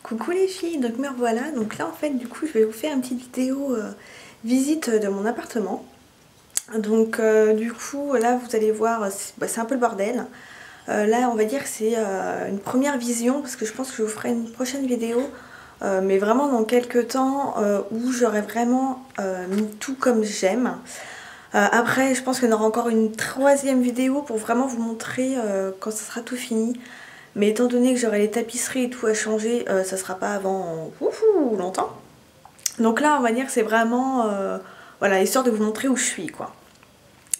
Coucou les filles, donc me revoilà. Donc là en fait du coup je vais vous faire une petite vidéo visite de mon appartement. Donc du coup là vous allez voir, c'est un peu le bordel. Là on va dire que c'est une première vision parce que je pense que je vous ferai une prochaine vidéo. Mais vraiment dans quelques temps où j'aurai vraiment mis tout comme j'aime. Après je pense qu'il y en aura encore une troisième vidéo pour vraiment vous montrer quand ça sera tout fini. Mais étant donné que j'aurai les tapisseries et tout à changer, ça sera pas avant longtemps. Donc là on va dire que c'est vraiment voilà, histoire de vous montrer où je suis quoi.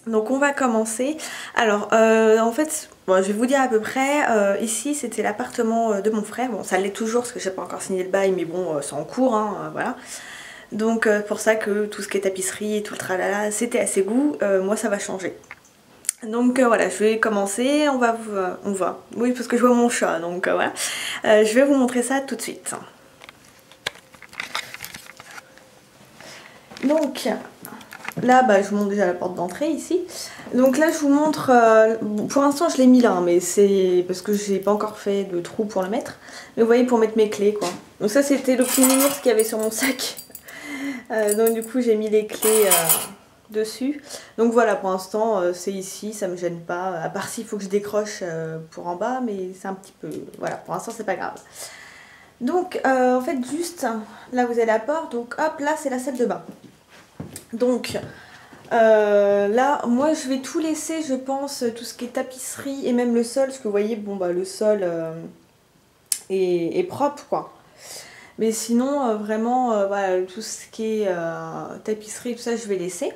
Donc on va commencer. Alors en fait, bon, je vais vous dire à peu près, ici c'était l'appartement de mon frère. Bon ça l'est toujours parce que j'ai pas encore signé le bail, mais bon c'est en cours, hein, voilà. Donc pour ça que tout ce qui est tapisserie et tout le tralala c'était à ses goûts, moi ça va changer. Donc voilà, je vais commencer, on va, oui parce que je vois mon chat, donc voilà. Je vais vous montrer ça tout de suite. Donc là, bah, je vous montre déjà la porte d'entrée ici. Donc là je vous montre, bon, pour l'instant je l'ai mis là, hein, mais c'est parce que j'ai pas encore fait de trou pour le mettre. Mais vous voyez, pour mettre mes clés quoi. Donc ça c'était le petit nounours qu'il y avait sur mon sac. Donc du coup j'ai mis les clés dessus. Donc voilà, pour l'instant c'est ici, ça me gêne pas. À part s'il faut que je décroche pour en bas, mais c'est un petit peu... Voilà, pour l'instant c'est pas grave. Donc en fait juste là vous avez la porte, donc hop là c'est la salle de bain. Donc là moi je vais tout laisser, je pense, tout ce qui est tapisserie et même le sol, parce que vous voyez, bon bah le sol est propre quoi. Mais sinon vraiment voilà, tout ce qui est tapisserie, tout ça je vais laisser.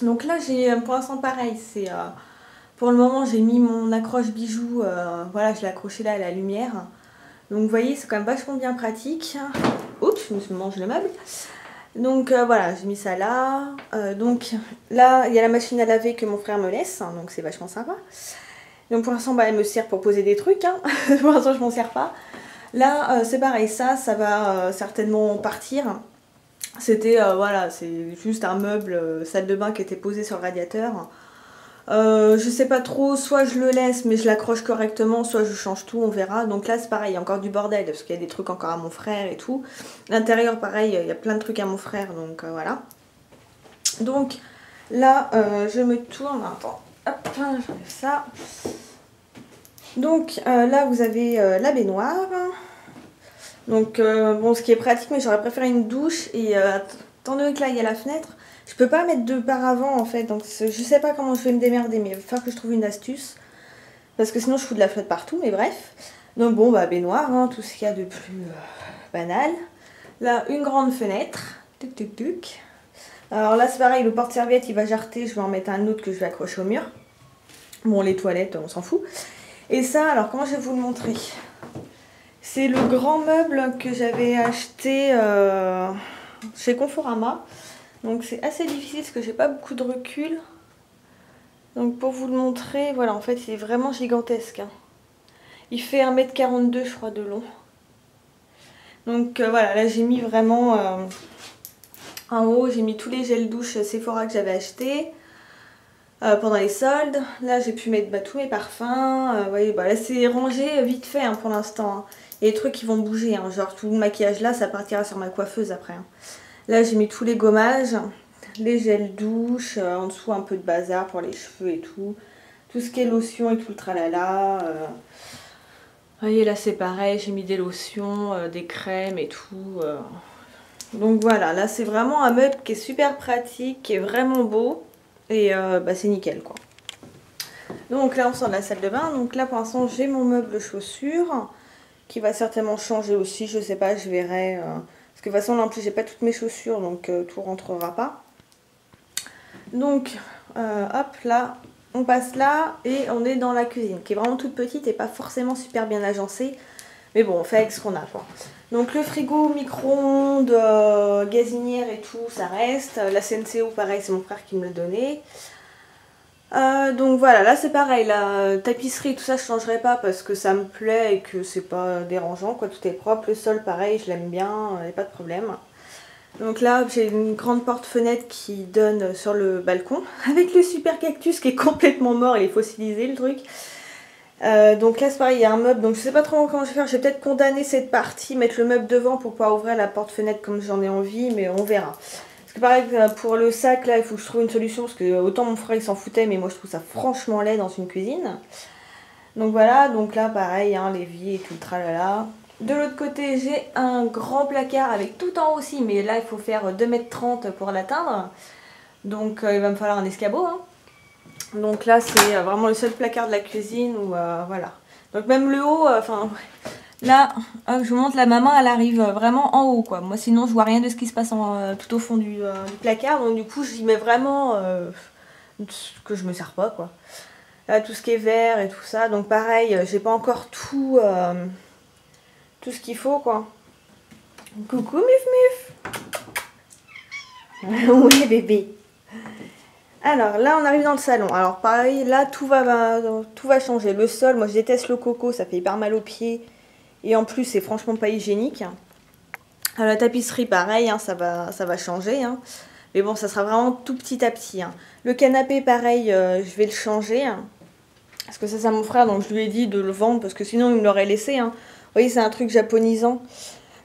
Donc là j'ai pour l'instant pareil, c'est pour le moment j'ai mis mon accroche bijoux, voilà, je l'ai accroché là à la lumière. Donc vous voyez c'est quand même vachement bien pratique. Oups, je me mange le meuble. Donc voilà, j'ai mis ça là. Donc là il y a la machine à laver que mon frère me laisse, hein, donc c'est vachement sympa. Donc pour l'instant bah, elle me sert pour poser des trucs, hein. Pour l'instant je m'en sers pas. Là c'est pareil, ça va certainement partir. C'était voilà, c'est juste un meuble salle de bain qui était posé sur le radiateur. Je sais pas trop, soit je le laisse mais je l'accroche correctement, soit je change tout, on verra. Donc là c'est pareil, il y a encore du bordel parce qu'il y a des trucs encore à mon frère et tout. L'intérieur pareil, il y a plein de trucs à mon frère, donc voilà. Donc là je me tourne, attends, hop, j'enlève ça. Donc là vous avez la baignoire. Donc bon, ce qui est pratique, mais j'aurais préféré une douche et étant donné que là il y a la fenêtre, je peux pas mettre de paravent en fait, donc je sais pas comment je vais me démerder, mais il va falloir que je trouve une astuce, parce que sinon je fous de la flotte partout, mais bref. Donc bon, bah baignoire, hein, tout ce qu'il y a de plus banal. Là, une grande fenêtre, tuc tuc tuc. Alors là c'est pareil, le porte-serviette il va jarter, je vais en mettre un autre que je vais accrocher au mur. Bon, les toilettes, on s'en fout. Et ça, alors comment je vais vous le montrer ? C'est le grand meuble que j'avais acheté chez Conforama. Donc c'est assez difficile parce que j'ai pas beaucoup de recul. Donc pour vous le montrer, voilà, en fait il est vraiment gigantesque, hein. Il fait 1,42 m je crois de long. Donc voilà, là j'ai mis vraiment en haut, j'ai mis tous les gels douche Sephora que j'avais achetés pendant les soldes. Là j'ai pu mettre tous mes parfums. Vous voyez, bah, là c'est rangé vite fait, hein, pour l'instant, hein. Il y a des trucs qui vont bouger, hein, genre tout le maquillage là, ça partira sur ma coiffeuse après, hein. Là j'ai mis tous les gommages, les gels douche, en dessous un peu de bazar pour les cheveux et tout. Tout ce qui est lotion et tout le tralala. Vous voyez là c'est pareil, j'ai mis des lotions, des crèmes et tout. Donc voilà, là c'est vraiment un meuble qui est super pratique, qui est vraiment beau. Et bah, c'est nickel quoi. Donc là on sort de la salle de bain. Donc là pour l'instant j'ai mon meuble chaussures qui va certainement changer aussi, je sais pas, je verrai. Parce que de toute façon là en plus j'ai pas toutes mes chaussures, donc tout rentrera pas. Donc hop là, on passe là et on est dans la cuisine qui est vraiment toute petite et pas forcément super bien agencée. Mais bon, on fait avec ce qu'on a quoi. Donc le frigo, micro-ondes, gazinière et tout, ça reste. La CNCO pareil, c'est mon frère qui me le donnait. Donc voilà, là c'est pareil, la tapisserie tout ça je changerai pas parce que ça me plaît et que c'est pas dérangeant quoi, tout est propre. Le sol pareil, je l'aime bien, y a pas de problème. Donc là j'ai une grande porte-fenêtre qui donne sur le balcon avec le super cactus qui est complètement mort, il est fossilisé le truc. Donc là c'est pareil, il y a un meuble, donc je sais pas trop comment je vais faire. Je vais peut-être condamner cette partie, mettre le meuble devant pour pouvoir ouvrir la porte-fenêtre comme j'en ai envie, mais on verra. Parce que pareil, pour le sac là, il faut que je trouve une solution, parce que autant mon frère il s'en foutait, mais moi je trouve ça franchement laid dans une cuisine. Donc voilà, donc là pareil, hein, l'évier et tout le tralala. De l'autre côté, j'ai un grand placard avec tout en haut aussi, mais là il faut faire 2,30 m pour l'atteindre. Donc il va me falloir un escabeau, hein. Donc là c'est vraiment le seul placard de la cuisine où voilà. Donc même le haut, enfin là, hop, je vous montre, la maman elle arrive vraiment en haut quoi. Moi sinon je vois rien de ce qui se passe tout au fond du placard. Donc du coup j'y mets vraiment ce que je me sers pas quoi. Là tout ce qui est vert et tout ça. Donc pareil, j'ai pas encore tout ce qu'il faut quoi. Coucou Muf Muf. Oui bébé. Alors là on arrive dans le salon. Alors pareil, là tout va changer. Le sol, moi je déteste le coco, ça fait hyper mal aux pieds. Et en plus c'est franchement pas hygiénique. Alors, la tapisserie pareil, hein, ça va changer. Hein. Mais bon, ça sera vraiment tout petit à petit. Hein. Le canapé pareil, je vais le changer. Hein. Parce que ça c'est à mon frère, donc je lui ai dit de le vendre parce que sinon il me l'aurait laissé. Hein. Vous voyez, c'est un truc japonisant.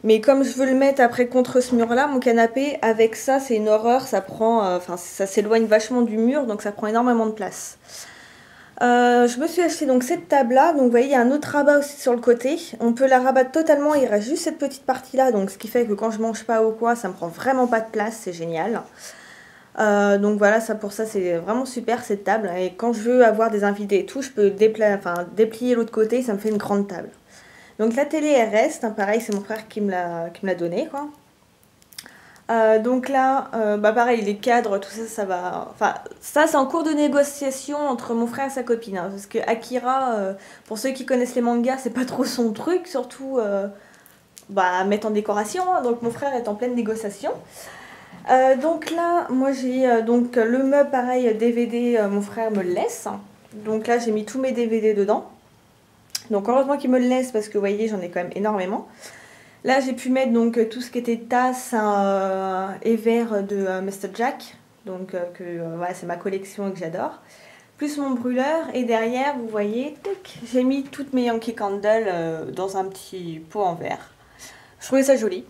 Mais comme je veux le mettre après contre ce mur-là, mon canapé, avec ça, c'est une horreur. Ça prend, enfin, ça s'éloigne vachement du mur, donc ça prend énormément de place. Je me suis acheté donc cette table-là. Donc vous voyez, il y a un autre rabat aussi sur le côté. On peut la rabattre totalement. Il reste juste cette petite partie-là. Donc ce qui fait que quand je mange pas ou quoi, ça me prend vraiment pas de place. C'est génial. Donc voilà, ça pour ça c'est vraiment super cette table. Et quand je veux avoir des invités et tout, je peux déplier l'autre côté. Ça me fait une grande table. Donc la télé elle reste, hein, pareil c'est mon frère qui me l'a donnée quoi. Donc là, bah pareil les cadres, tout ça, ça va... Enfin ça c'est en cours de négociation entre mon frère et sa copine. Hein, parce que Akira, pour ceux qui connaissent les mangas, c'est pas trop son truc, surtout bah, mettre en décoration. Hein, donc mon frère est en pleine négociation. Donc là, moi j'ai donc le meuble pareil DVD, mon frère me le laisse. Donc là j'ai mis tous mes DVD dedans. Donc heureusement qu'il me le laisse parce que vous voyez j'en ai quand même énormément. Là j'ai pu mettre donc tout ce qui était tasse et verre de Mr. Jack. Donc voilà, c'est ma collection et que j'adore. Plus mon brûleur et derrière vous voyez j'ai mis toutes mes Yankee Candle dans un petit pot en verre. Je trouvais ça joli.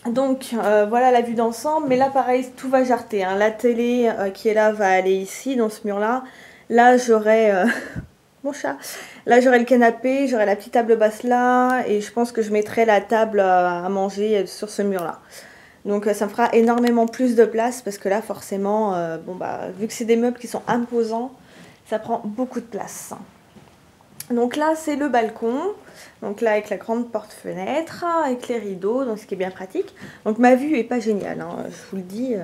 Donc voilà la vue d'ensemble. Mais là pareil tout va jarter. Hein. La télé qui est là va aller ici dans ce mur là. Là j'aurai... mon chat. Là j'aurai le canapé, j'aurai la petite table basse là et je pense que je mettrai la table à manger sur ce mur là. Donc ça me fera énormément plus de place parce que là forcément, bon bah vu que c'est des meubles qui sont imposants, ça prend beaucoup de place. Donc là c'est le balcon, donc là avec la grande porte-fenêtre, avec les rideaux, donc ce qui est bien pratique. Donc ma vue est pas géniale, hein, je vous le dis.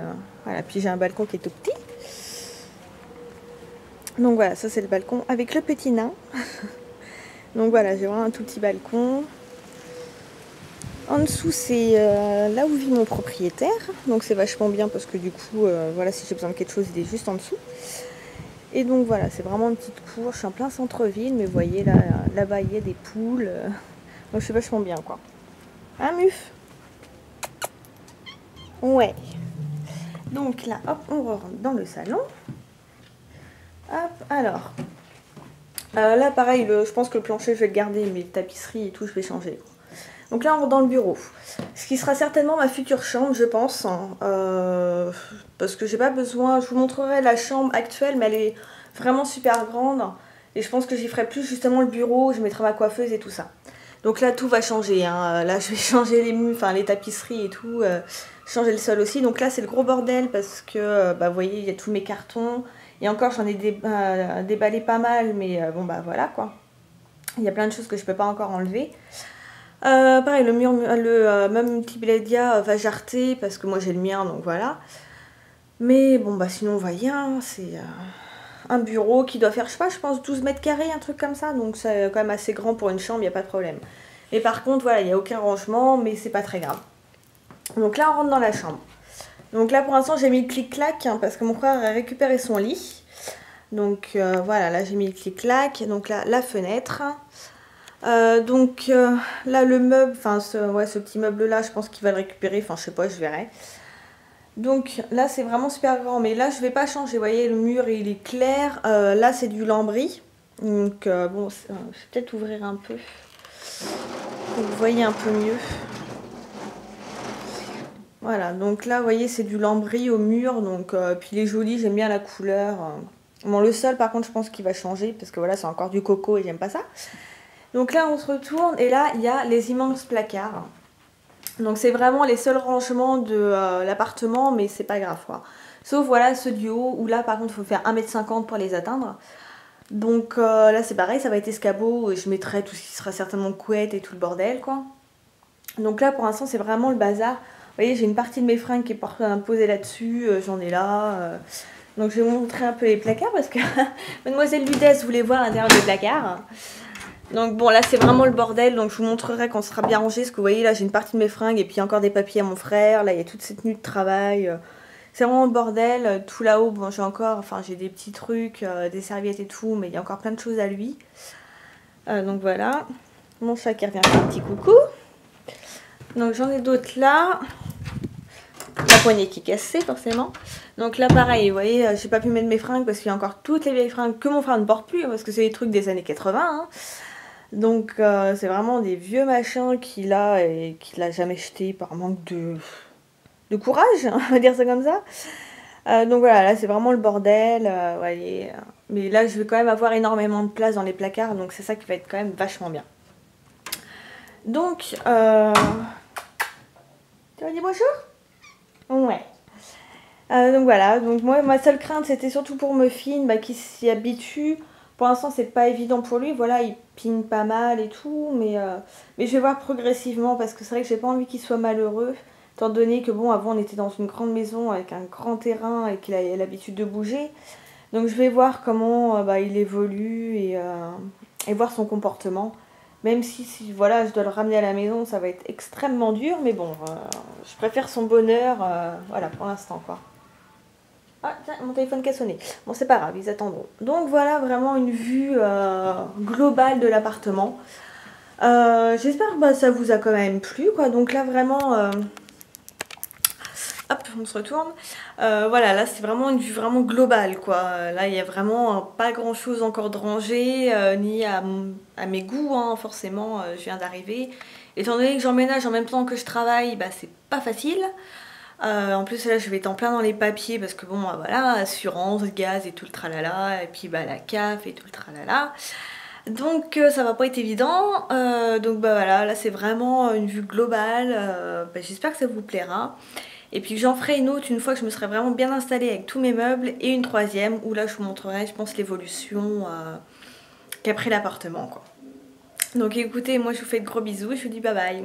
Voilà, puis j'ai un balcon qui est tout petit. Donc voilà, ça c'est le balcon avec le petit nain. Donc voilà, j'ai vraiment un tout petit balcon. En dessous, c'est là où vit mon propriétaire. Donc c'est vachement bien parce que du coup, voilà, si j'ai besoin de quelque chose, il est juste en dessous. Et donc voilà, c'est vraiment une petite cour. Je suis en plein centre-ville, mais vous voyez, là-bas, il y a des poules. Donc c'est vachement bien, quoi. Hein, Muf? Ouais. Donc là, hop, on rentre dans le salon. Hop, alors. Là, pareil, je pense que le plancher, je vais le garder, mais tapisserie et tout, je vais changer. Donc là, on rentre dans le bureau. Ce qui sera certainement ma future chambre, je pense. Hein, parce que j'ai pas besoin... Je vous montrerai la chambre actuelle, mais elle est vraiment super grande. Et je pense que j'y ferai plus justement le bureau, je mettrai ma coiffeuse et tout ça. Donc là, tout va changer. Hein. Là, je vais changer les murs, enfin les tapisseries et tout. Changer le sol aussi. Donc là, c'est le gros bordel parce que, bah, vous voyez, il y a tous mes cartons. Et encore, j'en ai déballé pas mal, mais bon, bah voilà quoi. Il y a plein de choses que je peux pas encore enlever. Pareil, le meuble multimédia va jarter parce que moi j'ai le mien, donc voilà. Mais bon, bah sinon, on voit rien. C'est un bureau qui doit faire, je sais pas, je pense 12 mètres carrés, un truc comme ça. Donc c'est quand même assez grand pour une chambre, il n'y a pas de problème. Et par contre, voilà, il n'y a aucun rangement, mais c'est pas très grave. Donc là, on rentre dans la chambre. Donc là pour l'instant j'ai mis le clic-clac hein, parce que mon frère a récupéré son lit. Donc voilà, là j'ai mis le clic-clac. Donc là la fenêtre. Là le meuble, enfin ce petit meuble là je pense qu'il va le récupérer. Enfin je sais pas, je verrai. Donc là c'est vraiment super grand. Mais là je vais pas changer. Vous voyez le mur il est clair. Là c'est du lambris. Donc bon, je vais peut-être ouvrir un peu pour que vous voyez un peu mieux. Voilà, donc là, vous voyez, c'est du lambris au mur, donc puis il est joli, j'aime bien la couleur. Bon, le sol, par contre, je pense qu'il va changer, parce que voilà, c'est encore du coco et j'aime pas ça. Donc là, on se retourne, et là, il y a les immenses placards. Donc c'est vraiment les seuls rangements de l'appartement, mais c'est pas grave, quoi. Sauf, voilà, ceux du haut, où là, par contre, il faut faire 1,50 m pour les atteindre. Donc là, c'est pareil, ça va être escabeau, et je mettrai tout ce qui sera certainement couette et tout le bordel, quoi. Donc là, pour l'instant, c'est vraiment le bazar. Vous voyez, j'ai une partie de mes fringues qui est posée là-dessus, j'en ai là. Donc je vais vous montrer un peu les placards parce que Mademoiselle Ludès voulait voir l'intérieur des placards. Donc bon, là c'est vraiment le bordel, donc je vous montrerai quand ce sera bien rangé. Parce que vous voyez, là j'ai une partie de mes fringues et puis encore des papiers à mon frère. Là il y a toute cette tenue de travail. C'est vraiment le bordel. Tout là-haut, bon j'ai des petits trucs, des serviettes et tout, mais il y a encore plein de choses à lui. Donc voilà. Mon chat qui revient faire un petit coucou. Donc j'en ai d'autres là. La poignée qui est cassée forcément. Donc là pareil, vous voyez, j'ai pas pu mettre mes fringues parce qu'il y a encore toutes les vieilles fringues que mon frère ne porte plus, parce que c'est des trucs des années 80. Hein. Donc c'est vraiment des vieux machins qu'il a et qu'il a jamais jeté par manque de courage, on va dire ça comme ça. Donc voilà, là c'est vraiment le bordel, vous voyez. Mais là je vais quand même avoir énormément de place dans les placards, donc c'est ça qui va être quand même vachement bien. Donc, tu vas dire bonjour? Ouais. Donc voilà, donc moi ma seule crainte c'était surtout pour Muffin qui s'y habitue. Pour l'instant c'est pas évident pour lui, voilà il pine pas mal et tout, mais je vais voir progressivement parce que c'est vrai que j'ai pas envie qu'il soit malheureux, étant donné que bon avant on était dans une grande maison avec un grand terrain et qu'il a l'habitude de bouger. Donc je vais voir comment il évolue et voir son comportement. Même si voilà, je dois le ramener à la maison, ça va être extrêmement dur, mais bon, je préfère son bonheur, voilà, pour l'instant, quoi. Ah, tiens, mon téléphone qui a sonné. Bon, c'est pas grave, ils attendront. Donc voilà, vraiment une vue globale de l'appartement. J'espère que ça vous a quand même plu, quoi. Donc là, vraiment... Hop, on se retourne. Voilà, là c'est vraiment une vue vraiment globale, quoi. Là il y a vraiment pas grand chose encore de rangé, ni à mes goûts, hein, forcément, je viens d'arriver. Étant donné que j'emménage en même temps que je travaille, c'est pas facile. En plus là je vais être en plein dans les papiers parce que bon voilà, assurance, gaz et tout le tralala, et puis la CAF et tout le tralala. Donc ça va pas être évident, donc voilà, là c'est vraiment une vue globale, j'espère que ça vous plaira. Et puis j'en ferai une autre une fois que je me serai vraiment bien installée avec tous mes meubles, et une troisième où là je vous montrerai je pense l'évolution qu'a pris l'appartement, quoi. Donc écoutez, moi je vous fais de gros bisous, je vous dis bye bye.